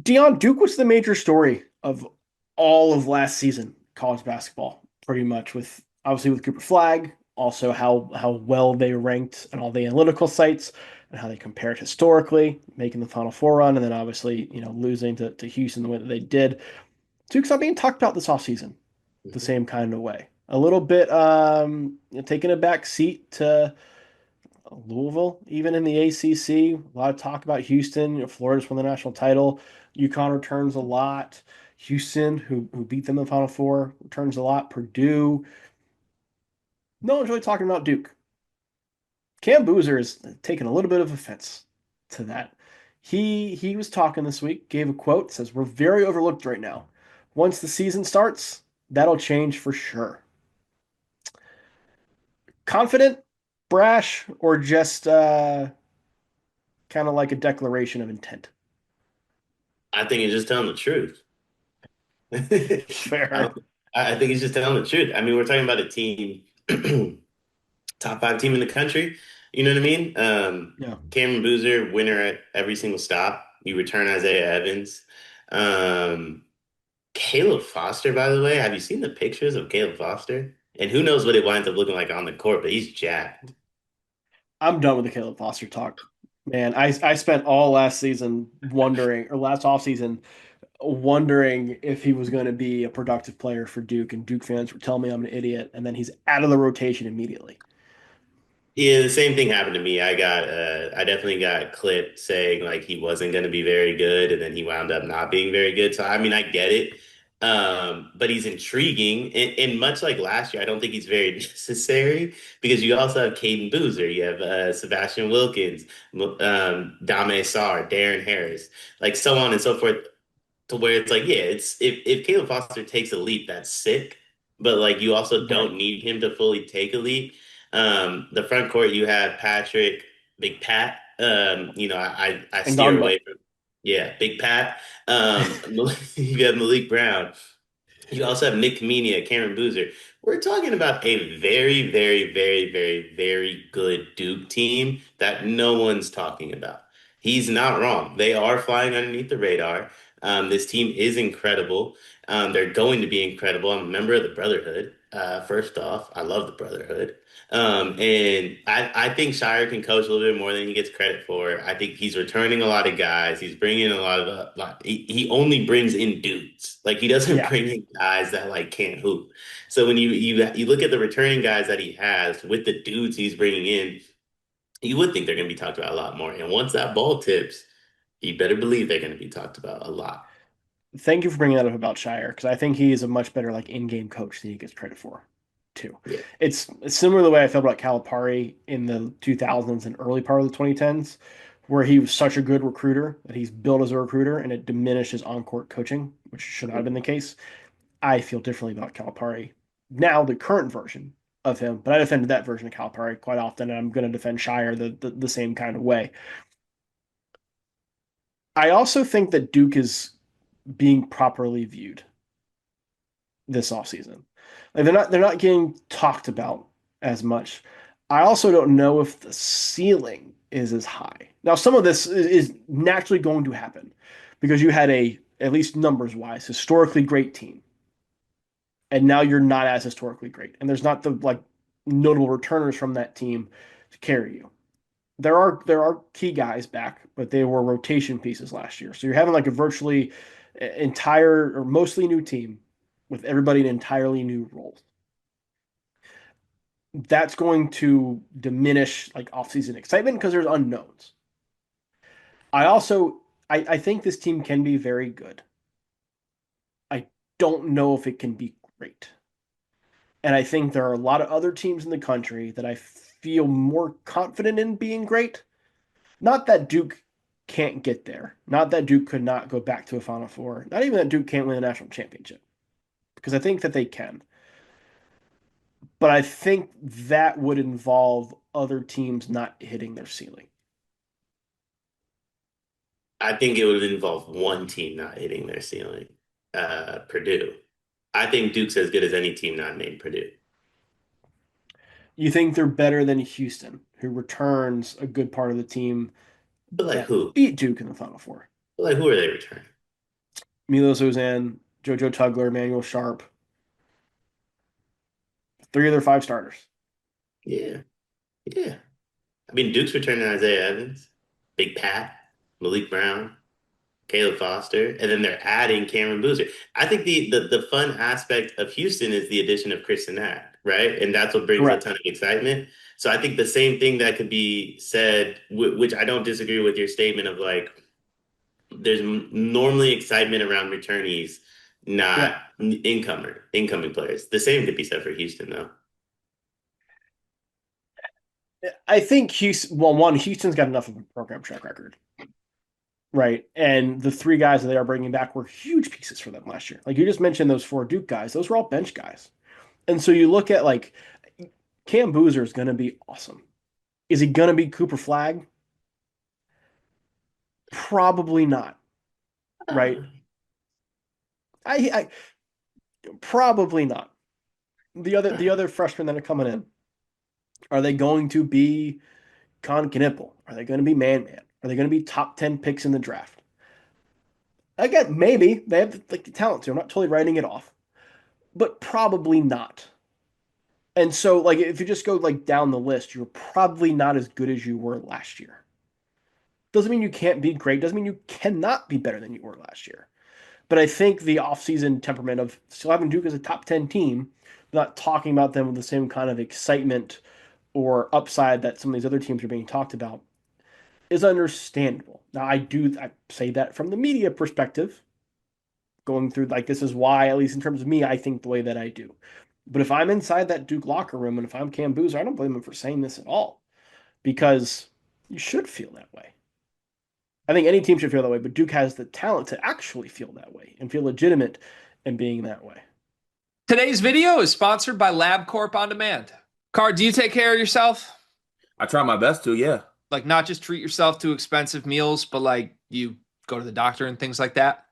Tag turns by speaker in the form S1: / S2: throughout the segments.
S1: Dion, Duke was the major story of all of last season, college basketball, pretty much, with obviously with Cooper Flag, also how well they ranked on all the analytical sites and how they compared historically, making the Final Four run, and then obviously, losing to Houston the way that they did. Duke's not being talked about this offseason the
S2: Mhm.
S1: same kind of way. A little bit taking a back seat to Louisville, even in the ACC. A lot of talk about Houston. Florida just won the national title. UConn returns a lot. Houston, who beat them in the Final Four, returns a lot. Purdue. No one's really talking about Duke. Cam Boozer is taking a little bit of offense to that. He was talking this week, gave a quote, says, "We're very overlooked right now. Once the season starts, that'll change for sure." Confident, brash, or just kind of like a declaration of intent?
S2: I think he's just telling the truth. I,
S1: Fair.
S2: I think he's just telling the truth. I mean, we're talking about a team, top five team in the country. You know what I mean?
S1: Yeah.
S2: Cameron Boozer, winner at every single stop. You return Isaiah Evans. Um, Caleb Foster, by the way, have you seen the pictures of Caleb Foster? And who knows what it winds up looking like on the court, but he's jacked.
S1: I'm done with the Caleb Foster talk. Man, I spent all last season wondering, or last offseason, wondering if he was going to be a productive player for Duke, and Duke fans were telling me I'm an idiot, and then he's out of the rotation immediately.
S2: Yeah, the same thing happened to me. I definitely got clipped saying like he wasn't going to be very good, and then he wound up not being very good. So I mean, I get it, but he's intriguing, and much like last year, I don't think he's very necessary because you also have Caden Boozer, you have Sebastian Wilkins, Dame Sarr, Darren Harris, like so on and so forth to where it's like, yeah, it's if Caleb Foster takes a leap, that's sick. But like you also
S1: Right.
S2: don't need him to fully take a leap. The front court you have Patrick, Big Pat. I
S1: And
S2: steer
S1: Gongba.
S2: away from Big Pat. You have Malik Brown. You also have Nick Kamenia, Cameron Boozer. We're talking about a very, very, very, very, very good Duke team that no one's talking about. He's not wrong. They are flying underneath the radar. This team is incredible. They're going to be incredible. I'm a member of the Brotherhood. First off, I love the Brotherhood. And I think Shire can coach a little bit more than he gets credit for. I think he's returning a lot of guys. He's bringing in a lot of he only brings in dudes. Like he doesn't
S1: Yeah.
S2: bring in guys that like can't hoop. So when you look at the returning guys that he has with the dudes he's bringing in, you would think they're going to be talked about a lot more. And once that ball tips, you better believe they're going to be talked about a lot.
S1: Thank you for bringing that up about Shire, because I think he is a much better like in-game coach than he gets credit for, too.
S2: Yeah.
S1: It's similar to the way I felt about Calipari in the 2000s and early part of the 2010s, where he was such a good recruiter that he's built as a recruiter and it diminished his on-court coaching, which should not have
S2: Mhm.
S1: been the case. I feel differently about Calipari now, the current version of him, but I defended that version of Calipari quite often, and I'm going to defend Shire the same kind of way. I also think that Duke is being properly viewed this offseason. Like they're not getting talked about as much. I also don't know if the ceiling is as high. Now, some of this is naturally going to happen because you had a, at least numbers wise, historically great team, and now you're not as historically great, and there's not the like notable returners from that team to carry you. There are key guys back, but they were rotation pieces last year. So you're having like a virtually entire or mostly new team with everybody in entirely new roles. That's going to diminish like offseason excitement because there's unknowns. I also I think this team can be very good. I don't know if it can be great. And I think there are a lot of other teams in the country that I feel more confident in being great. Not that Duke can't get there. Not that Duke could not go back to a Final Four. Not even that Duke can't win a national championship. Because I think that they can. But I think that would involve other teams not hitting their ceiling.
S2: I think it would involve one team not hitting their ceiling, Purdue. I think Duke's as good as any team not named Purdue.
S1: You think they're better than Houston, who returns a good part of the team
S2: But like
S1: that
S2: who?
S1: beat Duke in the Final Four.
S2: But like who are they returning?
S1: Milos Ozan, JoJo Tugler, Manuel Sharp, three of their five starters.
S2: Yeah, yeah. I mean, Duke's returning Isaiah Evans, Big Pat, Malik Brown, Caleb Foster, and then they're adding Cameron Boozer. I think the fun aspect of Houston is the addition of Chris Sinat, right? And that's what brings a
S1: Correct.
S2: ton of excitement. So I think the same thing that could be said, which I don't disagree with your statement of like, there's normally excitement around returnees,
S1: Yeah.
S2: not incoming players. The same could be said for Houston, though.
S1: I think Houston, well, one, Houston's got enough of a program track record, right? And the three guys that they are bringing back were huge pieces for them last year. Like you just mentioned, those four Duke guys, those were all bench guys. And so you look at like Cam Boozer is going to be awesome. Is he going to be Cooper Flag? Probably not, right?
S2: Ah.
S1: I probably not. The other freshmen that are coming in, are they going to be Con Knippel? Are they going to be Man Man? Are they going to be top 10 picks in the draft? Again, maybe they have like the talent to. I'm not totally writing it off, but probably not. And so, like, if you just go like down the list, you're probably not as good as you were last year. Doesn't mean you can't be great. Doesn't mean you cannot be better than you were last year. But I think the offseason temperament of still having Duke as a top 10 team, not talking about them with the same kind of excitement or upside that some of these other teams are being talked about, is understandable. Now, I say that from the media perspective, going through like this is why, at least in terms of me, I think the way that I do. But if I'm inside that Duke locker room and if I'm Cam Boozer, I don't blame him for saying this at all because you should feel that way. I think any team should feel that way, but Duke has the talent to actually feel that way and feel legitimate in being that way.
S3: Today's video is sponsored by LabCorp On Demand. Car, do you take care of yourself?
S4: I try my best to, yeah.
S3: Like not just treat yourself to expensive meals, but like you go to the doctor and things like that?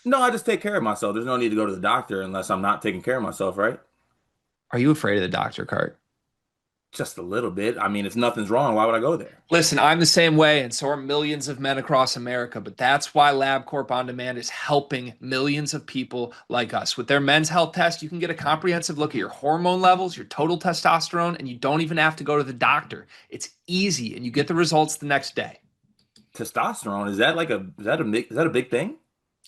S4: No, I just take care of myself. There's no need to go to the doctor unless I'm not taking care of myself, right?
S3: Are you afraid of the doctor, Cart?
S4: Just a little bit. I mean, if nothing's wrong, why would I go there?
S3: Listen, I'm the same way, and so are millions of men across America. But that's why LabCorp On Demand is helping millions of people like us. With their men's health test, you can get a comprehensive look at your hormone levels, your total testosterone, and you don't even have to go to the doctor. It's easy, and you get the results the next day.
S4: Testosterone, is that a big thing?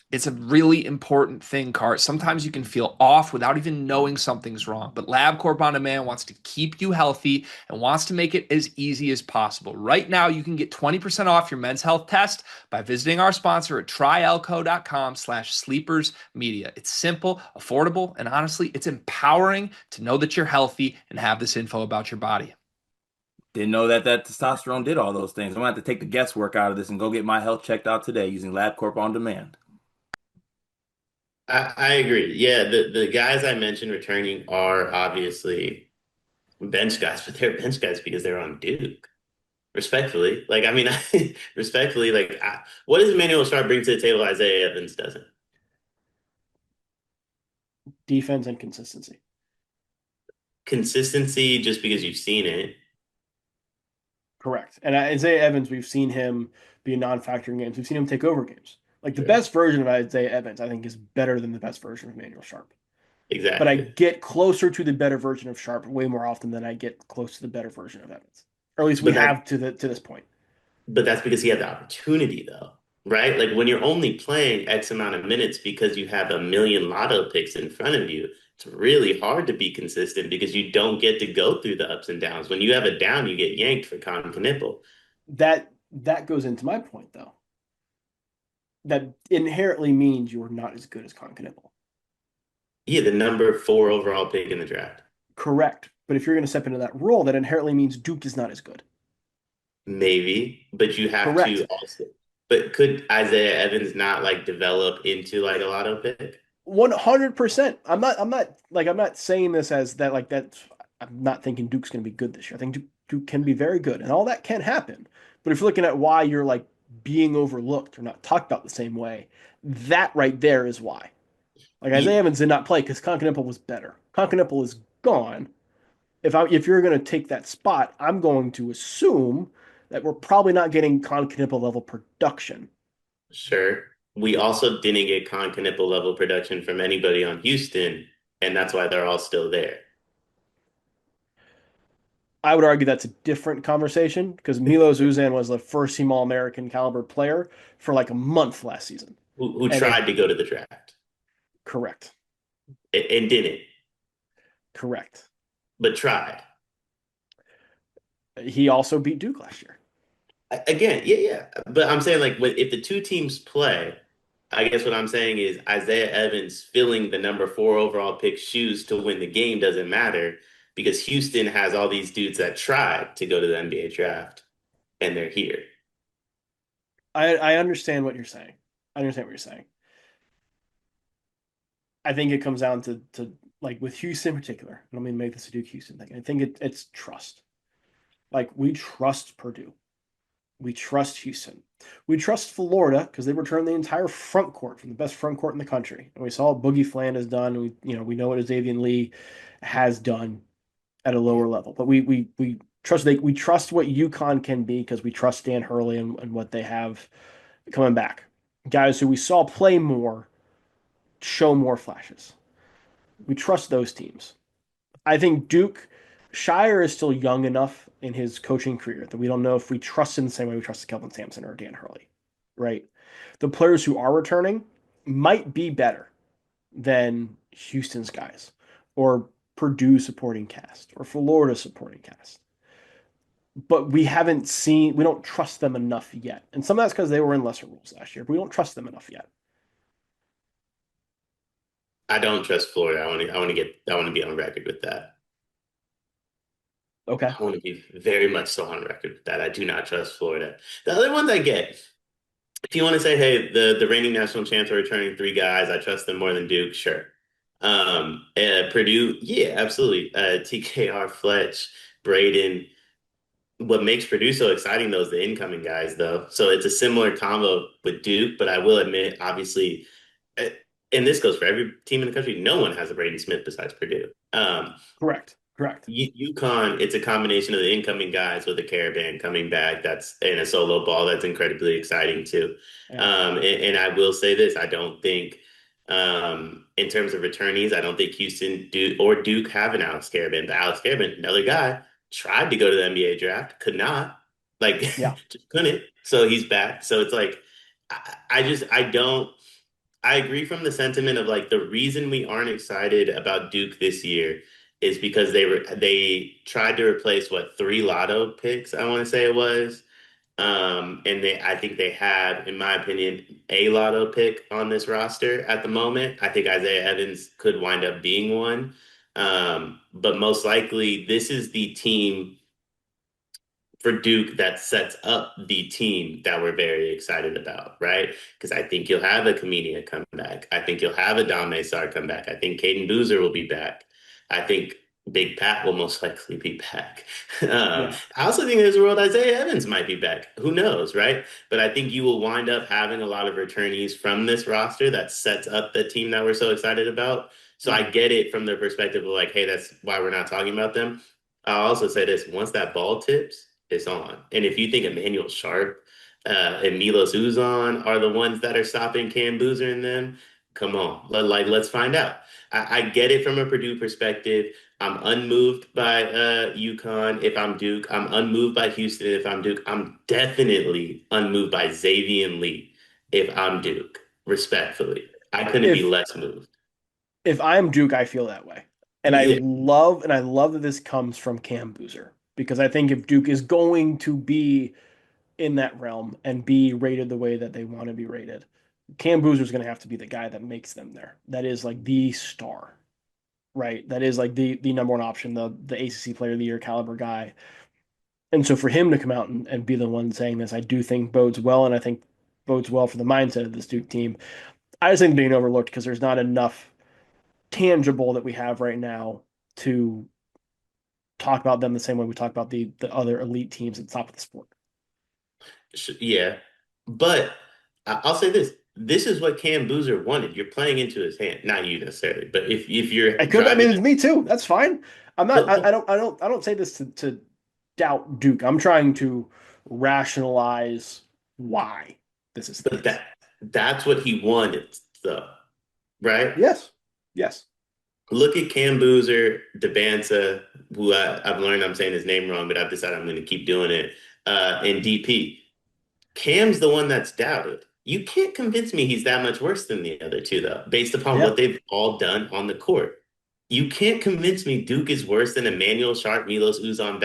S3: It's a really important thing, Cart. Sometimes you can feel off without even knowing something's wrong. But LabCorp On Demand wants to keep you healthy and wants to make it as easy as possible. Right now, you can get 20% off your men's health test by visiting our sponsor at tryelco.com/sleepersmedia. It's simple, affordable, and honestly, it's empowering to know that you're healthy and have this info about your body.
S4: Didn't know that testosterone did all those things. I'm gonna have to take the guesswork out of this and go get my health checked out today using LabCorp On Demand.
S2: I agree. Yeah, the guys I mentioned returning are obviously bench guys, but they're bench guys because they're on Duke. Respectfully, like I mean, respectfully, like what does Emmanuel Sharp bring to the table? Isaiah Evans doesn't.
S1: Defense and consistency.
S2: Consistency, just because you've seen it.
S1: Correct. And Isaiah Evans, we've seen him be a non-factor in games. We've seen him take over games. Like the
S2: Sure.
S1: best version of Isaiah Evans, I think, is better than the best version of Manuel Sharp. But I
S2: Exactly.
S1: get closer to the better version of Sharp way more often than I get close to the better version of Evans. Or at least we
S2: But
S1: have
S2: that
S1: to this point.
S2: but that's because he had the opportunity though, right? Like when you're only playing X amount of minutes because you have a million lotto picks in front of you, it's really hard to be consistent because you don't get to go through the ups and downs. When you have a down, you get yanked for Con Knipple.
S1: That goes into my point though. That inherently means you're not as good as Concanibal.
S2: Yeah, the number four overall pick in the draft.
S1: Correct. But if you're going to step into that role, that inherently means Duke is not as good.
S2: Maybe, but you have to
S1: Correct.
S2: also. But could Isaiah Evans not like develop into like a lotto pick?
S1: 100%. I'm not saying this as that like that. I'm not thinking Duke's going to be good this year. I think Duke can be very good and all that can happen. But if you're looking at why you're like being overlooked or not talked about the same way, that right there is why. Like Isaiah
S2: You,
S1: Evans did not play because Concanipple was better. Concanipple is gone. If you're going to take that spot, I'm going to assume that we're probably not getting Concanipple level production.
S2: sure. we also didn't get Con Knipple level production from anybody on Houston, and that's why they're all still there.
S1: I would argue that's a different conversation because Milos Uzan was the first team All American caliber player for like a month last season.
S2: Who
S1: And it,
S2: tried to go to the draft
S1: correct,
S2: and didn't,
S1: correct.
S2: but tried.
S1: He also beat Duke last year.
S2: Again, yeah, yeah. But I'm saying like if the two teams play, I guess what I'm saying is Isaiah Evans filling the number 4 overall pick shoes to win the game doesn't matter because Houston has all these dudes that tried to go to the NBA draft and they're here.
S1: I understand what you're saying. I understand what you're saying. I think it comes down to like with Houston in particular. I don't mean to make this a Duke Houston thing. I think it's trust. Like we trust Purdue. We trust Houston. We trust Florida because they returned the entire front court from the best front court in the country. And we saw what Boogie Fland has done. We know what Xavier Lee has done at a lower level. But we trust what UConn can be because we trust Dan Hurley and what they have coming back. Guys who we saw play more, show more flashes. We trust those teams. I think Duke Shire is still young enough in his coaching career that we don't know if we trust him the same way we trust Kelvin Sampson or Dan Hurley, right? The players who are returning might be better than Houston's guys or Purdue supporting cast or Florida supporting cast. But we don't trust them enough yet. And some of that's because they were in lesser rules last year, but we don't trust them enough yet.
S2: I don't trust Florida. I want to be on record with that.
S1: Okay.
S2: I want to be very much so on record with that. I do not trust Florida. The other ones I get, if you want to say, hey, the reigning national champs are returning 3 guys, I trust them more than Duke, sure. Purdue, yeah, absolutely. TKR, Fletch, Braden. What makes Purdue so exciting though is the incoming guys, though. So it's a similar combo with Duke, but I will admit, obviously, uh, and this goes for every team in the country, no one has a Braden Smith besides Purdue.
S1: Correct. Correct.
S2: UConn, it's a combination of the incoming guys with a caravan coming back. That's in a solo ball. That's incredibly exciting too.
S1: Yeah.
S2: And I will say this: I don't think, in terms of returnees, I don't think Houston or Duke have an Alex Caravan. But Alex Caravan, another guy, tried to go to the NBA draft, could not, like,
S1: Yeah.
S2: just couldn't. So he's back. So it's like, I don't. I agree from the sentiment of like the reason we aren't excited about Duke this year is because they tried to replace what 3 lotto picks, I want to say it was. And I think they have, in my opinion, a lotto pick on this roster at the moment. I think Isaiah Evans could wind up being one. But most likely this is the team for Duke that sets up the team that we're very excited about, right? Because I think you'll have a Comedian come back. I think you'll have a Dame Sar come back. I think Caden Boozer will be back. I think Big Pat will most likely be back.
S1: Yeah.
S2: I also think there's a world Isaiah Evans might be back. Who knows, right? But I think you will wind up having a lot of returnees from this roster that sets up the team that we're so excited about. So I
S1: Yeah.
S2: get it from the perspective of like, hey, that's why we're not talking about them. I'll also say this: once that ball tips, it's on. And if you think Emmanuel Sharp and Milos Uzan are the ones that are stopping Cam Boozer and them, come on, let's find out. I get it from a Purdue perspective. I'm unmoved by UConn if I'm Duke. I'm unmoved by Houston if I'm Duke. I'm definitely unmoved by Xavier Lee if I'm Duke. Respectfully, I couldn't be
S1: If
S2: less moved.
S1: if I'm Duke, I feel that way.
S2: Yeah,
S1: And I love that this comes from Cam Boozer because I think if Duke is going to be in that realm and be rated the way that they want to be rated, Cam Boozer is going to have to be the guy that makes them there. That is like the star, right? That is like the number one option, the ACC Player of the Year caliber guy. And so for him to come out and be the one saying this, I do think bodes well, and I think bodes well for the mindset of this Duke team. I just think being overlooked because there's not enough tangible that we have right now to talk about them the same way we talk about the other elite teams at the top of the sport.
S2: yeah. But I'll say this. This is what Cam Boozer wanted. You're playing into his hand. Not you necessarily, but if you're
S1: I
S2: driving
S1: mean, it's me too. That's fine. I'm not.
S2: but
S1: I don't say this to doubt Duke. I'm trying to rationalize why this is the
S2: but
S1: case.
S2: That's what he wanted, though, right?
S1: Yes. Yes.
S2: Look at Cam Boozer, Debanza, who I've learned I'm saying his name wrong, but I've decided I'm going to keep doing it, and DP. Cam's the one that's doubted. You can't convince me he's that much worse than the other two, though, based upon
S1: Yeah.
S2: what they've all done on the court. You can't convince me Duke is worse than Emmanuel Sharp, Milos Uzan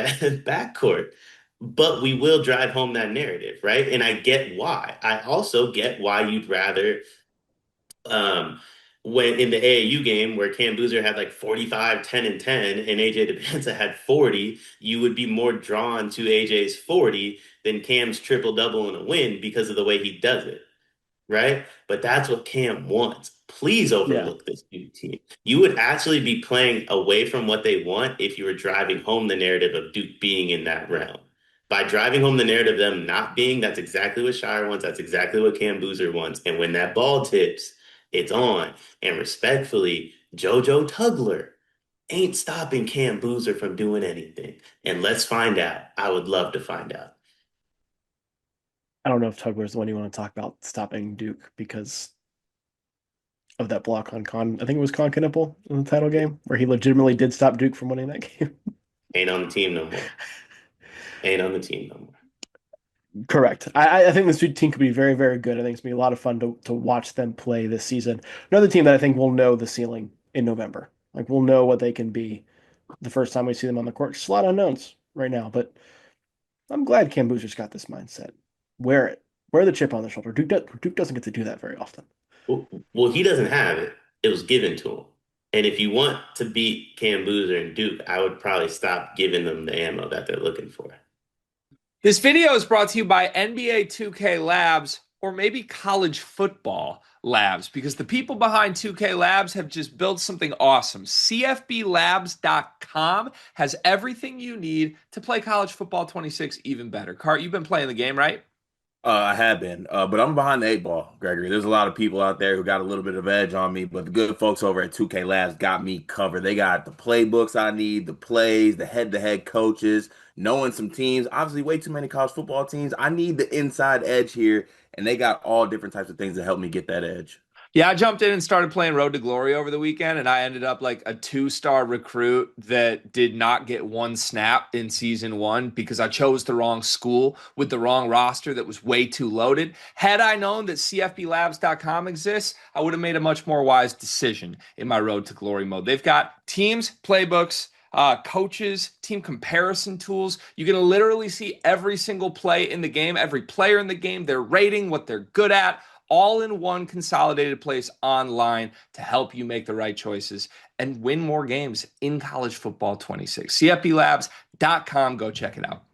S2: backcourt. But we will drive home that narrative, right? And I get why. I also get why you'd rather um, when in the AAU game where Cam Boozer had like 45, 10, and 10, and AJ DePenza had 40, you would be more drawn to AJ's 40 than Cam's triple double in a win because of the way he does it, right? But that's what Cam wants. Please
S1: Yeah.
S2: overlook this Duke team. You would actually be playing away from what they want if you were driving home the narrative of Duke being in that realm. By driving home the narrative of them not being, that's exactly what Shire wants. That's exactly what Cam Boozer wants. And when that ball tips, it's on. And respectfully, JoJo Tugler ain't stopping Cam Boozer from doing anything. And let's find out. I would love to find out.
S1: I don't know if Tugler's the one you want to talk about stopping Duke because of that block on Con. I think it was Con Knipple in the title game where he legitimately did stop Duke from winning that game.
S2: Ain't on the team no more. Ain't on the team no more.
S1: Correct. I think this team could be very, very good. I think it's going to be a lot of fun to watch them play this season. Another team that I think will know the ceiling in November. Like we'll know what they can be the first time we see them on the court. Just a lot of unknowns right now, but I'm glad Cam Boozer's got this mindset. Wear it. Wear the chip on the shoulder. Duke doesn't get to do that very often.
S2: Well, he doesn't have it. It was given to him. And if you want to beat Cam Boozer and Duke, I would probably stop giving them the ammo that they're looking for.
S3: This video is brought to you by NBA 2K Labs or maybe college football labs because the people behind 2K Labs have just built something awesome. CFBLabs.com has everything you need to play college football 26 even better. Cart, you've been playing the game, right?
S4: I have been, but I'm behind the eight ball, Gregory. There's a lot of people out there who got a little bit of edge on me, but the good folks over at 2K Labs got me covered. They got the playbooks I need, the plays, the head-to-head coaches, knowing some teams. Obviously, way too many college football teams. I need the inside edge here, and they got all different types of things to help me get that edge.
S3: Yeah, I jumped in and started playing Road to Glory over the weekend, and I ended up like a 2-star recruit that did not get one snap in season one because I chose the wrong school with the wrong roster that was way too loaded. Had I known that CFBLabs.com exists, I would have made a much more wise decision in my Road to Glory mode. They've got teams, playbooks, coaches, team comparison tools. You can literally see every single play in the game, every player in the game, their rating, what they're good at, all in one consolidated place online to help you make the right choices and win more games in college football 26. CFBLabs.com. Go check it out.